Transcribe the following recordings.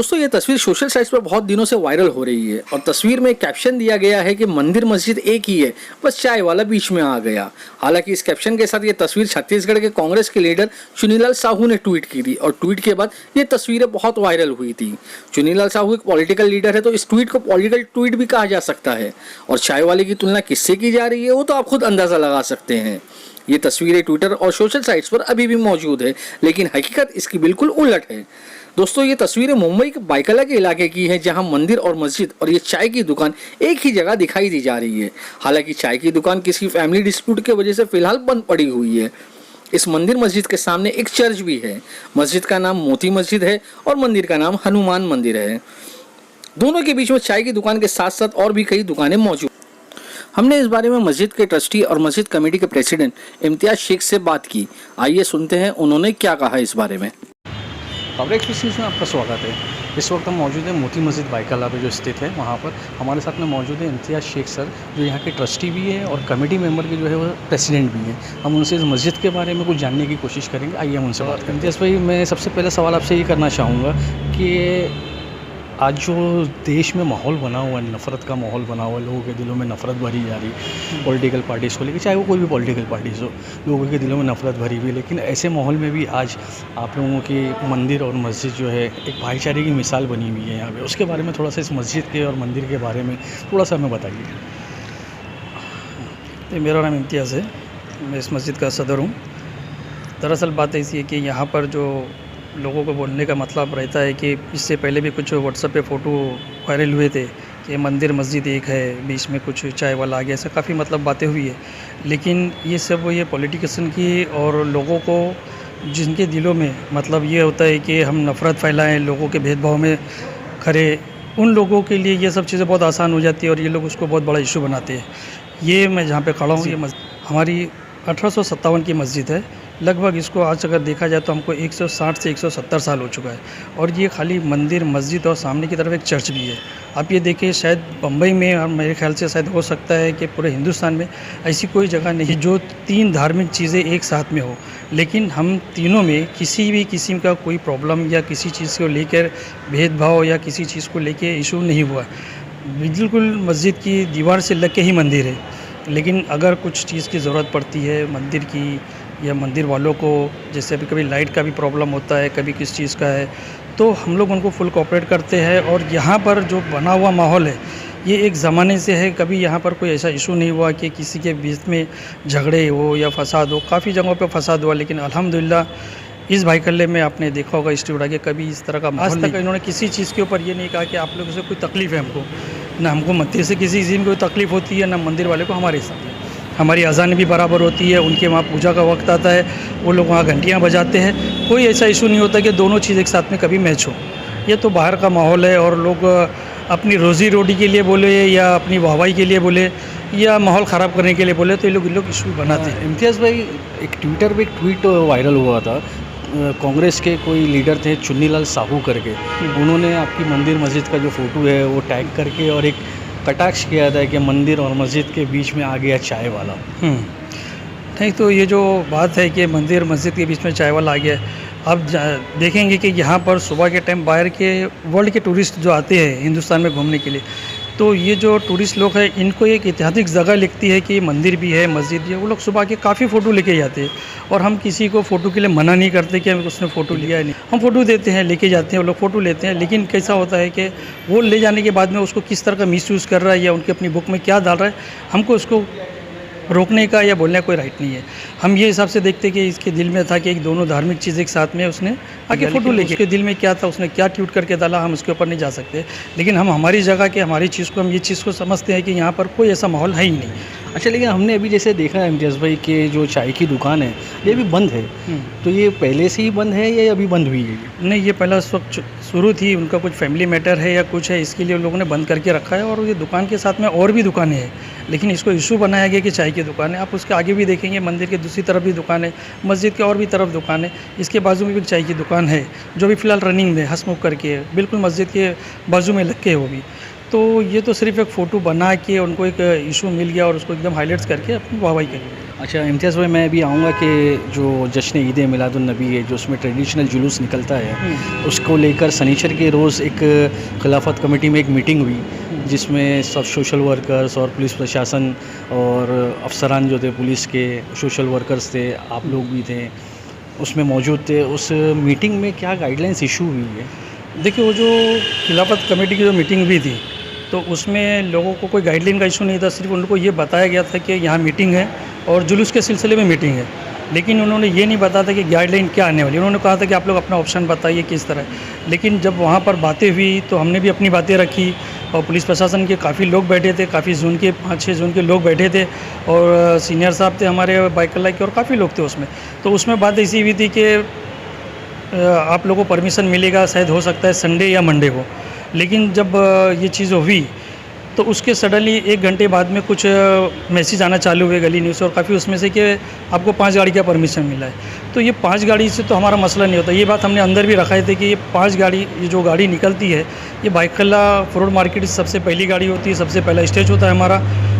दोस्तों ये तस्वीर सोशल साइट्स पर बहुत दिनों से वायरल हो रही है और तस्वीर में कैप्शन दिया गया है कि मंदिर मस्जिद एक ही है, बस चाय वाला बीच में आ गया। हालांकि इस कैप्शन के साथ ये तस्वीर छत्तीसगढ़ के कांग्रेस के लीडर चुनीलाल साहू ने ट्वीट की थी और ट्वीट के बाद ये तस्वीरें बहुत वायरल हुई थी। चुनीलाल साहू एक पॉलिटिकल लीडर है तो इस ट्वीट को पॉलिटिकल ट्वीट भी कहा जा सकता है और चाय वाले की तुलना किससे की जा रही है वो तो आप खुद अंदाजा लगा सकते हैं। ये तस्वीरें ट्विटर और सोशल साइट्स पर अभी भी मौजूद है, लेकिन हकीकत इसकी बिल्कुल उलट है। दोस्तों ये तस्वीरें मुंबई के बाइकला के इलाके की है, जहां मंदिर और मस्जिद और ये चाय की दुकान एक ही जगह दिखाई दी जा रही है। हालांकि चाय की दुकान किसी फैमिली डिस्प्यूट की वजह से फिलहाल बंद पड़ी हुई है। इस मंदिर मस्जिद के सामने एक चर्च भी है। मस्जिद का नाम मोती मस्जिद है और मंदिर का नाम हनुमान मंदिर है। दोनों के बीच में चाय की दुकान के साथ साथ और भी कई दुकानें मौजूद। हमने इस बारे में मस्जिद के ट्रस्टी और मस्जिद कमेटी के प्रेसिडेंट इम्तियाज शेख से बात की। आइए सुनते हैं उन्होंने क्या कहा इस बारे में। खबर एक्सप्रेस में आपका स्वागत है। इस वक्त हम मौजूद हैं मोती मस्जिद बाइकला पे जो स्थित है। वहाँ पर हमारे साथ में मौजूद है इम्तियाज शेख सर, जो यहाँ के ट्रस्टी भी है और कमेटी मेंबर के जो है वो प्रेसिडेंट भी हैं। हम उनसे इस मस्जिद के बारे में कुछ जानने की कोशिश करेंगे। आइए हम उनसे बात करें। इम्तियाज भाई, मैं सबसे पहला सवाल आपसे ये करना चाहूँगा कि आज जो देश में माहौल बना हुआ है, नफ़रत का माहौल बना हुआ है, लोगों के दिलों में नफ़रत भरी जा रही है पॉलिटिकल पार्टीज़ को लेकर, चाहे वो कोई भी पॉलिटिकल पार्टीज़ हो, लोगों के दिलों में नफ़रत भरी हुई है। लेकिन ऐसे माहौल में भी आज आप लोगों की मंदिर और मस्जिद जो है एक भाईचारे की मिसाल बनी हुई है यहाँ पे। उसके बारे में थोड़ा सा, इस मस्जिद के और मंदिर के बारे में थोड़ा सा हमें बताइए। मेरा नाम इम्तियाज़ है, मैं इस मस्जिद का सदर हूँ। दरअसल बात ऐसी है कि यहाँ पर जो लोगों को बोलने का मतलब रहता है कि इससे पहले भी कुछ व्हाट्सएप पे फ़ोटो वायरल हुए थे कि मंदिर मस्जिद एक है, बीच में कुछ चाय वाला आ गया, ऐसा काफ़ी मतलब बातें हुई है। लेकिन ये सब ये पॉलिटिशियन की और लोगों को जिनके दिलों में मतलब ये होता है कि हम नफ़रत फैलाएं, लोगों के भेदभाव में खड़े, उन लोगों के लिए ये सब चीज़ें बहुत आसान हो जाती है और ये लोग उसको बहुत बड़ा इशू बनाते हैं। ये मैं जहाँ पे खड़ा हूँ, ये हमारी 1857 की मस्जिद है। लगभग इसको आज अगर देखा जाए तो हमको 160 से 170 साल हो चुका है और ये खाली मंदिर मस्जिद और सामने की तरफ एक चर्च भी है। आप ये देखिए, शायद बम्बई में और मेरे ख्याल से शायद हो सकता है कि पूरे हिंदुस्तान में ऐसी कोई जगह नहीं जो 3 धार्मिक चीज़ें एक साथ में हो। लेकिन हम तीनों में किसी भी किस्म का कोई प्रॉब्लम या किसी चीज़ को लेकर भेदभाव या किसी चीज़ को लेकर इशू नहीं हुआ। बिल्कुल मस्जिद की दीवार से लग के ही मंदिर है। लेकिन अगर कुछ चीज़ की ज़रूरत पड़ती है मंदिर की या मंदिर वालों को, जैसे अभी कभी लाइट का भी प्रॉब्लम होता है, कभी किस चीज़ का है, तो हम लोग उनको फुल कोऑपरेट करते हैं। और यहाँ पर जो बना हुआ माहौल है ये एक ज़माने से है, कभी यहाँ पर कोई ऐसा इशू नहीं हुआ कि किसी के बीच में झगड़े हो या फसाद हो। काफ़ी जगहों पे फसाद हुआ, लेकिन अल्हम्दुलिल्लाह इस भाईकल्ले में आपने देखा होगा हिस्ट्री उड़ा के कभी इस तरह का आज तक इन्होंने किसी चीज़ के ऊपर ये नहीं कहा कि आप लोगों से कोई तकलीफ़ है हमको, ना हमको मंदिर से किसी चीज़ में कोई तकलीफ़ होती है, ना मंदिर वाले को हमारे साथ। हमारी अज़ान भी बराबर होती है, उनके वहाँ पूजा का वक्त आता है, वो लोग वहाँ घंटियाँ बजाते हैं। कोई ऐसा इशू नहीं होता कि दोनों चीज़ एक साथ में कभी मैच हो। ये तो बाहर का माहौल है और लोग अपनी रोज़ी रोटी के लिए बोले या अपनी वाहवाही के लिए बोले या माहौल ख़राब करने के लिए बोले तो ये लोग इशू बनाते हैं। इम्तियाज़ भाई, एक ट्विटर पे एक ट्वीट वायरल हुआ था, कांग्रेस के कोई लीडर थे चुन्नीलाल साहू करके, उन्होंने आपकी मंदिर मस्जिद का जो फ़ोटो है वो टैग करके और एक कटाक्ष किया था कि मंदिर और मस्जिद के बीच में आ गया चाय वाला। नहीं, तो ये जो बात है कि मंदिर मस्जिद के बीच में चाय वाला आ गया, आप देखेंगे कि यहाँ पर सुबह के टाइम बाहर के वर्ल्ड के टूरिस्ट जो आते हैं हिंदुस्तान में घूमने के लिए, तो ये जो टूरिस्ट लोग हैं इनको एक ऐतिहासिक जगह लगती है कि मंदिर भी है, मस्जिद भी है। वो लोग सुबह के काफ़ी फ़ोटो लेके जाते हैं और हम किसी को फ़ोटो के लिए मना नहीं करते कि हमें उसने फ़ोटो लिया है नहीं, हम फ़ोटो देते हैं, लेके जाते हैं, वो लोग फ़ोटो लेते हैं। लेकिन कैसा होता है कि वो ले जाने के बाद में उसको किस तरह का मिसयूज़ कर रहा है या उनके अपनी बुक में क्या डाल रहा है, हमको उसको रोकने का या बोलने का कोई राइट नहीं है। हम ये हिसाब से देखते कि इसके दिल में था कि एक दोनों धार्मिक चीज़ एक साथ में उसने आगे फ़ोटो लेके, उसके दिल में क्या था, उसने क्या ट्वीट करके डाला, हम उसके ऊपर नहीं जा सकते। लेकिन हम हमारी जगह के हमारी चीज़ को, हम ये चीज़ को समझते हैं कि यहाँ पर कोई ऐसा माहौल है ही नहीं। अच्छा, लेकिन हमने अभी जैसे देखा है इम्तियाज़ भाई कि जो चाय की दुकान है ये भी बंद है, तो ये पहले से ही बंद है या अभी बंद हुई है? नहीं, ये पहला उस वक्त शुरू थी, उनका कुछ फैमिली मैटर है या कुछ है, इसके लिए उन लोगों ने बंद करके रखा है। और ये दुकान के साथ में और भी दुकानें हैं, लेकिन इसको इशू बनाया गया कि चाय की दुकान है। आप उसके आगे भी देखेंगे मंदिर के दूसरी तरफ भी दुकान है, मस्जिद के और भी तरफ दुकान है, इसके बाजू में भी चाय की दुकान है जो भी फ़िलहाल रनिंग में हसमुख करके है, बिल्कुल मस्जिद के बाजू में लग के है वो भी। तो ये तो सिर्फ एक फ़ोटो बना के उनको एक इशू मिल गया और उसको एकदम हाईलाइट्स करके अपनी वाहवाही करी। अच्छा इम्तियाज़ भाई, मैं भी आऊँगा कि जो जश्न ईद मिलादुन्नबी है, जो उसमें ट्रेडिशनल जुलूस निकलता है, उसको लेकर सनीचर के रोज़ एक खिलाफत कमेटी में एक मीटिंग हुई, जिसमें सब सोशल वर्कर्स और पुलिस प्रशासन और अफसरान जो थे पुलिस के, सोशल वर्कर्स थे, आप लोग भी थे, उसमें मौजूद थे। उस मीटिंग में क्या गाइडलाइंस इशू हुई है? देखिए, वो जो खिलाफत कमेटी की जो मीटिंग हुई थी, तो उसमें लोगों को कोई गाइडलाइन का इशू नहीं था। सिर्फ उनको ये बताया गया था कि यहाँ मीटिंग है और जुलूस के सिलसिले में मीटिंग है, लेकिन उन्होंने ये नहीं बताया था कि गाइडलाइन क्या आने वाली है। उन्होंने कहा था कि आप लोग अपना ऑप्शन बताइए किस तरह। लेकिन जब वहाँ पर बातें हुई तो हमने भी अपनी बातें रखी और पुलिस प्रशासन के काफ़ी लोग बैठे थे, काफ़ी जोन के 5-6 जोन के लोग बैठे थे और सीनियर साहब थे हमारे बाइकल्ला के और काफ़ी लोग थे उसमें। तो उसमें बात ऐसी हुई थी कि आप लोगों को परमिशन मिलेगा, शायद हो सकता है संडे या मंडे को। लेकिन जब ये चीज़ हुई तो उसके सडनली 1 घंटे बाद में कुछ मैसेज आना चालू हुए गली न्यूज़, और काफ़ी उसमें से कि आपको 5 गाड़ी का परमिशन मिला है। तो ये 5 गाड़ी से तो हमारा मसला नहीं होता। ये बात हमने अंदर भी रखा थे कि ये 5 गाड़ी, ये जो गाड़ी निकलती है, ये बाइकल्ला फ्रूट मार्केट से सबसे पहली गाड़ी होती है, सबसे पहला स्टेज होता है हमारा।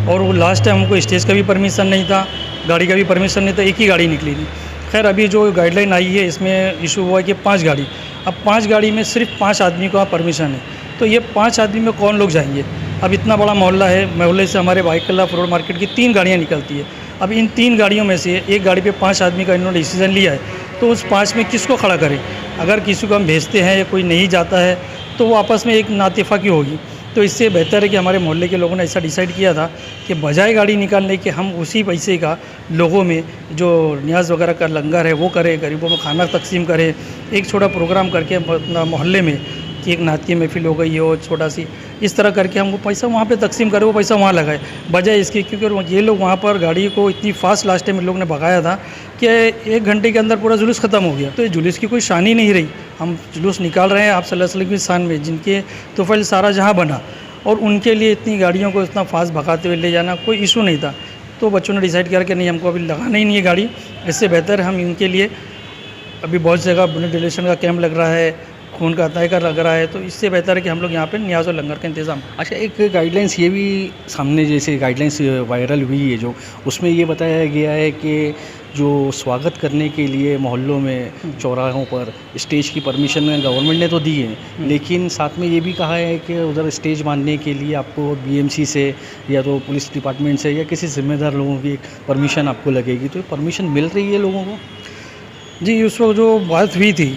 और वो लास्ट टाइम हमको स्टेज का भी परमिशन नहीं था, गाड़ी का भी परमिशन नहीं था, एक ही गाड़ी निकली थी। खैर अभी जो गाइडलाइन आई है इसमें इशू हुआ है कि 5 गाड़ी, अब 5 गाड़ी में सिर्फ 5 आदमी को परमिशन है। तो ये 5 आदमी में कौन लोग जाएंगे? अब इतना बड़ा मोहल्ला है, मोहल्ले से हमारे बाइकल्ला फ्रूट मार्केट की 3 गाड़ियाँ निकलती है। अब इन 3 गाड़ियों में से एक गाड़ी पे 5 आदमी का इन्होंने डिसीजन लिया है, तो उस 5 में किसको खड़ा करें? अगर किसी को हम भेजते हैं या कोई नहीं जाता है तो वो आपस में एक नाइतफाकी होगी। तो इससे बेहतर है कि हमारे मोहल्ले के लोगों ने ऐसा डिसाइड किया था कि बजाय गाड़ी निकालने के हम उसी पैसे का लोगों में जो न्याज वगैरह का लंगर है वो करें, गरीबों में खाना तकसीम करें, एक छोटा प्रोग्राम करके अपना मोहल्ले में कि एक नात की महफिल हो गई हो छोटा सी, इस तरह करके हम वो पैसा वहाँ पे तकसीम करें, वो पैसा वहाँ लगाए बजाय इसके। क्योंकि ये लोग वहाँ पर गाड़ी को इतनी फास्ट लास्ट टाइम इन लोग ने भगाया था कि 1 घंटे के अंदर पूरा जुलूस ख़त्म हो गया। तो ये जुलूस की कोई शान ही नहीं रही। हम जुलूस निकाल रहे हैं आप सल्लल्लाहु अलैहि वसल्लम की शान में, जिनके तोफ़ैल सारा जहाँ बना, और उनके लिए इतनी गाड़ियों को इतना फास्ट भगाते हुए ले जाना कोई इशू नहीं था। तो बच्चों ने डिसाइड किया कि नहीं, हमको अभी लगाना ही नहीं है गाड़ी, इससे बेहतर हम इनके लिए अभी बहुत जगह ब्लड डोनेशन का कैंप लग रहा है, खून का अताए का लग रहा है, तो इससे बेहतर है कि हम लोग यहाँ पे न्याज और लंगर का इंतज़ाम। अच्छा, एक गाइडलाइंस ये भी सामने, जैसे गाइडलाइंस वायरल हुई है जो, उसमें ये बताया गया है कि जो स्वागत करने के लिए मोहल्लों में चौराहों पर स्टेज की परमिशन गवर्नमेंट ने तो दी है, लेकिन साथ में ये भी कहा है कि उधर स्टेज बांधने के लिए आपको बीएमसी से या तो पुलिस डिपार्टमेंट से या किसी जिम्मेदार लोगों की परमिशन आपको लगेगी। तो परमिशन मिल रही है लोगों को? जी, उस वक्त जो बात हुई थी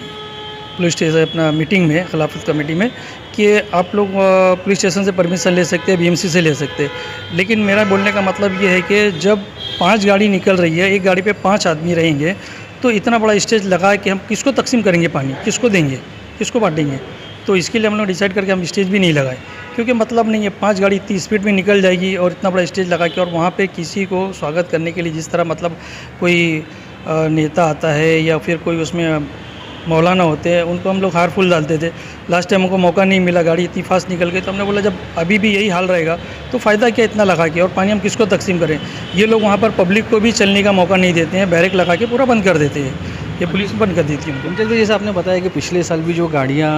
पुलिस स्टेशन अपना मीटिंग में खिलाफत कमेटी में कि आप लोग पुलिस स्टेशन से परमिशन ले सकते हैं, बीएमसी से ले सकते हैं, लेकिन मेरा बोलने का मतलब ये है कि जब 5 गाड़ी निकल रही है, एक गाड़ी पे 5 आदमी रहेंगे, तो इतना बड़ा स्टेज लगा कि हम किसको तकसीम करेंगे पानी, किसको देंगे, किसको बांटेंगे? तो इसके लिए हम लोग डिसाइड करके हम स्टेज भी नहीं लगाए, क्योंकि मतलब नहीं है 5 गाड़ी इतनी स्पीड में निकल जाएगी और इतना बड़ा स्टेज लगा के, और वहाँ पे किसी को स्वागत करने के लिए जिस तरह मतलब कोई नेता आता है या फिर कोई उसमें मौलाना होते हैं, उनको हम लोग हार फूल डालते थे। लास्ट टाइम हमको मौका नहीं मिला, गाड़ी इतनी फास्ट निकल गई, तो हमने बोला जब अभी भी यही हाल रहेगा तो फ़ायदा क्या इतना लगा के, और पानी हम किसको तकसीम करें? ये लोग वहाँ पर पब्लिक को भी चलने का मौका नहीं देते हैं, बैरिक लगा के पूरा बंद कर देते हैं, ये पुलिस बंद कर देती है उनको। जैसे आपने बताया कि पिछले साल भी जो गाड़ियाँ,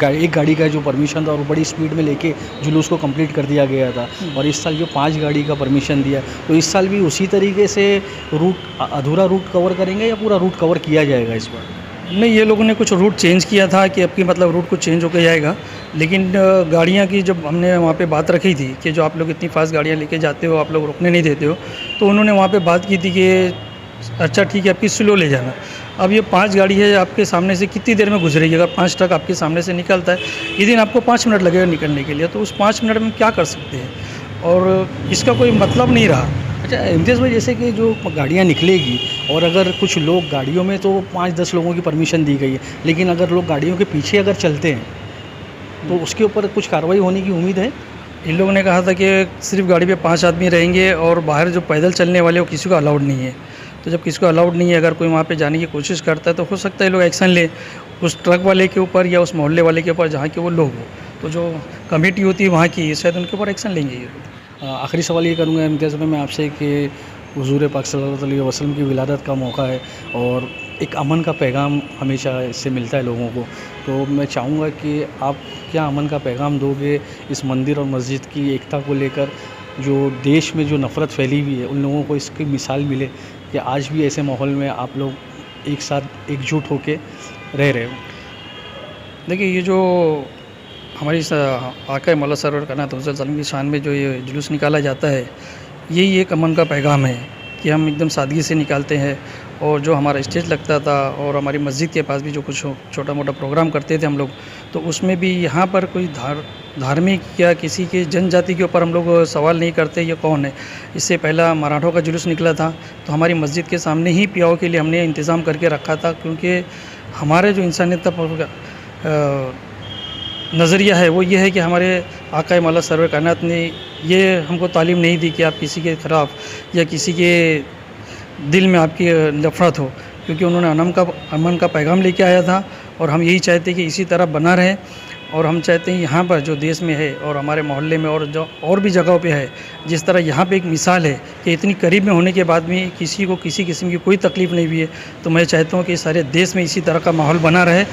एक गाड़ी का जो परमिशन था और बड़ी स्पीड में लेके जुलूस को कंप्लीट कर दिया गया था, और इस साल जो 5 गाड़ी का परमिशन दिया, तो इस साल भी उसी तरीके से रूट, अधूरा रूट कवर करेंगे या पूरा रूट कवर किया जाएगा इस बार? नहीं, ये लोगों ने कुछ रूट चेंज किया था कि अब की मतलब रूट कुछ चेंज होकर जाएगा, लेकिन गाड़ियाँ की जब हमने वहाँ पे बात रखी थी कि जो आप लोग इतनी फास्ट गाड़ियाँ लेके जाते हो, आप लोग रुकने नहीं देते हो, तो उन्होंने वहाँ पे बात की थी कि अच्छा ठीक है, आपकी स्लो ले जाना। अब ये 5 गाड़ी है, आपके सामने से कितनी देर में गुजरेगी? अगर 5 ट्रक आपके सामने से निकलता है, ये दिन आपको 5 मिनट लगेगा निकलने के लिए, तो उस 5 मिनट में क्या कर सकते हैं? और इसका कोई मतलब नहीं रहा। अच्छा इम्तियाज़ भाई, जैसे कि जो गाड़ियाँ निकलेगी और अगर कुछ लोग गाड़ियों में, तो 5-10 लोगों की परमिशन दी गई है, लेकिन अगर लोग गाड़ियों के पीछे अगर चलते हैं तो उसके ऊपर कुछ कार्रवाई होने की उम्मीद है? इन लोगों ने कहा था कि सिर्फ गाड़ी पे 5 आदमी रहेंगे और बाहर जो पैदल चलने वाले वो किसी को अलाउड नहीं है। तो जब किसी को अलाउड नहीं है, अगर कोई वहाँ पे जाने की कोशिश करता है तो हो सकता है लोग एक्शन ले उस ट्रक वाले के ऊपर या उस मोहल्ले वाले के ऊपर जहाँ के वो लोग हो। तो जो कमेटी होती है वहाँ की, शायद उनके ऊपर एक्शन लेंगे ये लोग। आखिरी सवाल ये करूँगा इम्तियाज़ भाई मैं आपसे कि हुज़ूर पाक सल्लल्लाहु अलैहि वसल्लम की विलादत का मौका है और एक अमन का पैगाम हमेशा इससे मिलता है लोगों को। तो मैं चाहूँगा कि आप क्या अमन का पैगाम दोगे इस मंदिर और मस्जिद की एकता को लेकर, जो देश में जो नफ़रत फैली हुई है उन लोगों को इसकी मिसाल मिले कि आज भी ऐसे माहौल में आप लोग एक साथ एकजुट होके रह रहे हो। देखिए, ये जो हमारी आका मौला सरवर कायनात हुज़ूर सल्लल्लाहु अलैहि वसल्लम की शान में जो ये जुलूस निकाला जाता है, यही एक अमन का पैगाम है कि हम एकदम सादगी से निकालते हैं। और जो हमारा स्टेज लगता था और हमारी मस्जिद के पास भी जो कुछ छोटा मोटा प्रोग्राम करते थे हम लोग, तो उसमें भी यहाँ पर कोई धार्मिक या किसी के जनजाति के ऊपर हम लोग सवाल नहीं करते ये कौन है। इससे पहला मराठों का जुलूस निकला था तो हमारी मस्जिद के सामने ही पियाओ के लिए हमने इंतज़ाम करके रखा था, क्योंकि हमारे जो इंसानियत का नज़रिया है वो ये है कि हमारे आका मौला सरवर कायनात ने ये हमको तालीम नहीं दी कि आप किसी के ख़िलाफ़ या किसी के दिल में आपकी नफ़रत हो, क्योंकि उन्होंने अमन का पैगाम लेके आया था। और हम यही चाहते हैं कि इसी तरह बना रहे। और हम चाहते हैं यहाँ पर जो देश में है और हमारे मोहल्ले में और जो और भी जगहों पे है, जिस तरह यहाँ पे एक मिसाल है कि इतनी करीब में होने के बाद भी किसी को किसी किस्म की कोई तकलीफ़ नहीं हुई है, तो मैं चाहता हूँ कि सारे देश में इसी तरह का माहौल बना रहे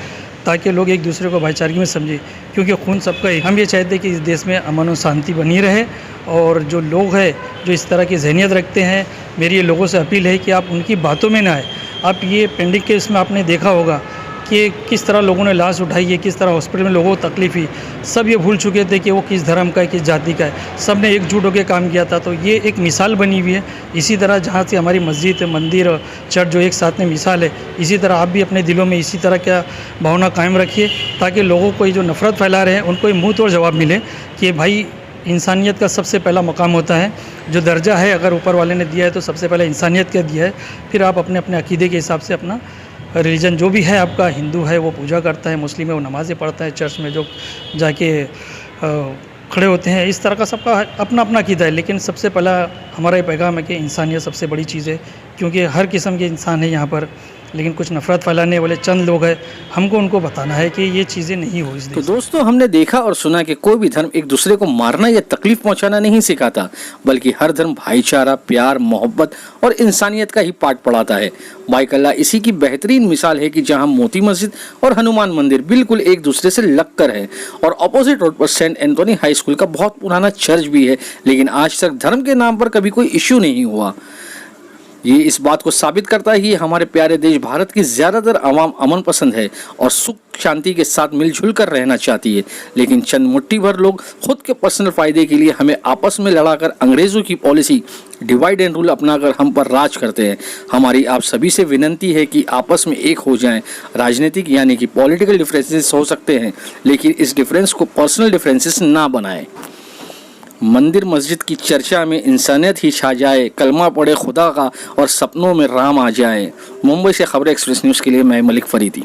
ताकि लोग एक दूसरे को भाईचारगी में समझें, क्योंकि खून सबका एक। हम ये चाहते हैं कि इस देश में अमन और शांति बनी रहे। और जो लोग हैं जो इस तरह की जहनीत रखते हैं, मेरी ये लोगों से अपील है कि आप उनकी बातों में ना आए। आप ये पेंडिंग केस में आपने देखा होगा कि किस तरह लोगों ने लाश उठाई है, किस तरह हॉस्पिटल में लोगों को तकलीफ़ हुई। सब ये भूल चुके थे कि वो किस धर्म का है, किस जाति का है। सब ने एकजुट होकर काम किया था। तो ये एक मिसाल बनी हुई है। इसी तरह जहाँ से हमारी मस्जिद, मंदिर, चर्च जो एक साथ में मिसाल है, इसी तरह आप भी अपने दिलों में इसी तरह का भावना कायम रखिए, ताकि लोगों को ये जो नफ़रत फैला रहे हैं उनको ये मुँह तोड़ जवाब मिले कि भाई इंसानियत का सबसे पहला मकाम होता है। जो दर्जा है अगर ऊपर वाले ने दिया है तो सबसे पहले इंसानियत का दिया है। फिर आप अपने अपने अकीदे के हिसाब से अपना रिलीजन जो भी है, आपका हिंदू है वो पूजा करता है, मुस्लिम है वो नमाज़ें पढ़ता है, चर्च में जो जाके खड़े होते हैं। इस तरह का सबका अपना अपना अकीदा है। लेकिन सबसे पहला हमारा ये पैगाम है कि इंसानियत सबसे बड़ी चीज़ है, क्योंकि हर किस्म के इंसान है यहाँ पर। लेकिन कुछ नफ़रत फैलाने वाले चंद लोग हैं, हमको उनको बताना है कि ये चीज़ें नहीं हो इस देश में। तो दोस्तों, हमने देखा और सुना कि कोई भी धर्म एक दूसरे को मारना या तकलीफ पहुंचाना नहीं सिखाता, बल्कि हर धर्म भाईचारा, प्यार, मोहब्बत और इंसानियत का ही पाठ पढ़ाता है। बाइकल्ला इसी की बेहतरीन मिसाल है कि जहां मोती मस्जिद और हनुमान मंदिर बिल्कुल एक दूसरे से लगकर है और ऑपोजिट रोड पर सेंट एंथोनी हाई स्कूल का बहुत पुराना चर्च भी है, लेकिन आज तक धर्म के नाम पर कभी कोई इश्यू नहीं हुआ। ये इस बात को साबित करता है कि हमारे प्यारे देश भारत की ज़्यादातर आवाम अमन पसंद है और सुख शांति के साथ मिलजुल कर रहना चाहती है, लेकिन चंद मुट्ठी भर लोग खुद के पर्सनल फ़ायदे के लिए हमें आपस में लड़ाकर अंग्रेज़ों की पॉलिसी डिवाइड एंड रूल अपनाकर हम पर राज करते हैं। हमारी आप सभी से विनती है कि आपस में एक हो जाएं। राजनीतिक यानी कि पॉलिटिकल डिफरेंसेस हो सकते हैं, लेकिन इस डिफरेंस को पर्सनल डिफरेंसेस ना बनाएं। मंदिर मस्जिद की चर्चा में इंसानियत ही छा जाए, कलमा पढ़े खुदा का और सपनों में राम आ जाए। मुंबई से खबर एक्सप्रेस न्यूज़ के लिए मैं मलिक फरीदी।